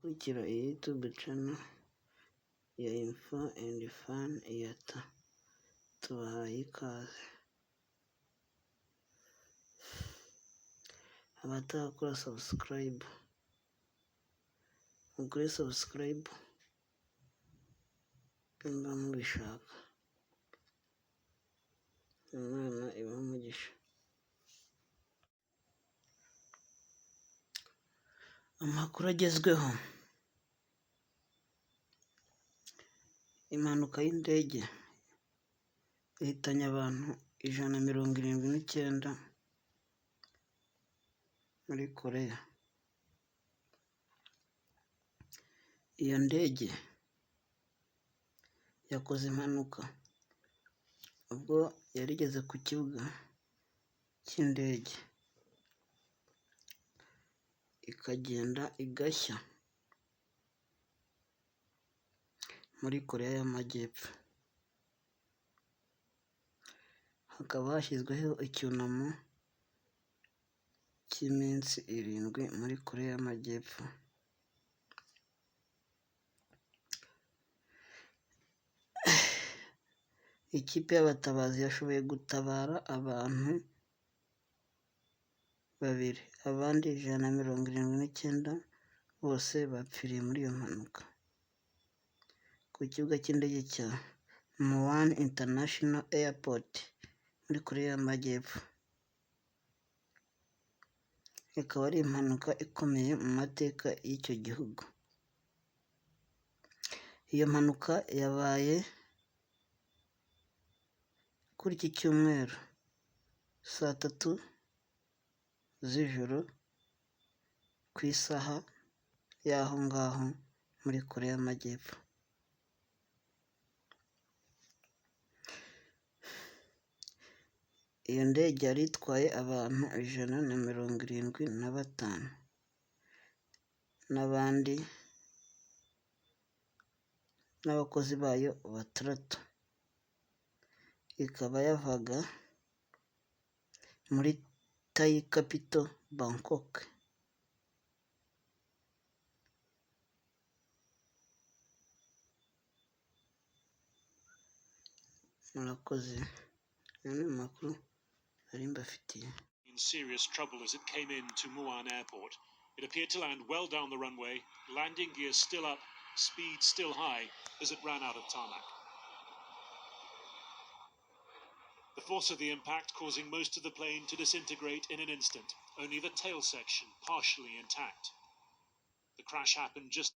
Kurikira iyi YouTube channel ya Info and Fun Iyata, tubahaye ikaze. Abatarakora subscribe, mukore subscribe nimba mubishaka. Imana ibahe umugisha. Amakuru agezweho: impanuka y'indege ihitanye abantu 179 muri Korea. Iyo ndege yakoze impanuka ubwo yari igeze ku kibuga cy'indege ikagenda igashya muri Korea y'Amajyepfo. Hakaba hashyizweho icyunamo cy'iminsi 7 muri Korea y'Amajyepfo. Ikipe y'abatabazi yashoboye gutabara abantu 2, abandi 179 bose bapfiriye muri iyo mpanuka ku kibuga cy'indege cya Muan International Airport muri Korea y'Amajyepfo. Ikaba ari impanuka ikomeye mu mateka y'icyo gihugu. Iyo mpanuka yabaye kuri iki cyumweru saa 3 z'ijoro ku isaha y'aho ngaho muri Korea y'Amajyepfo. Iyo ndege yari itwaye abantu 175 n'abandi n'abakozi bayo 6. Ikaba yavaga muri Thai capital Bangkok. Murakoze. Aya makuru ari mbafitiye. In serious trouble as it came in to Muan Airport. It appeared to land well down the runway, landing gear still up, speed still high as it ran out of tarmac. The force of the impact causing most of the plane to disintegrate in an instant, only the tail section partially intact. The crash happened just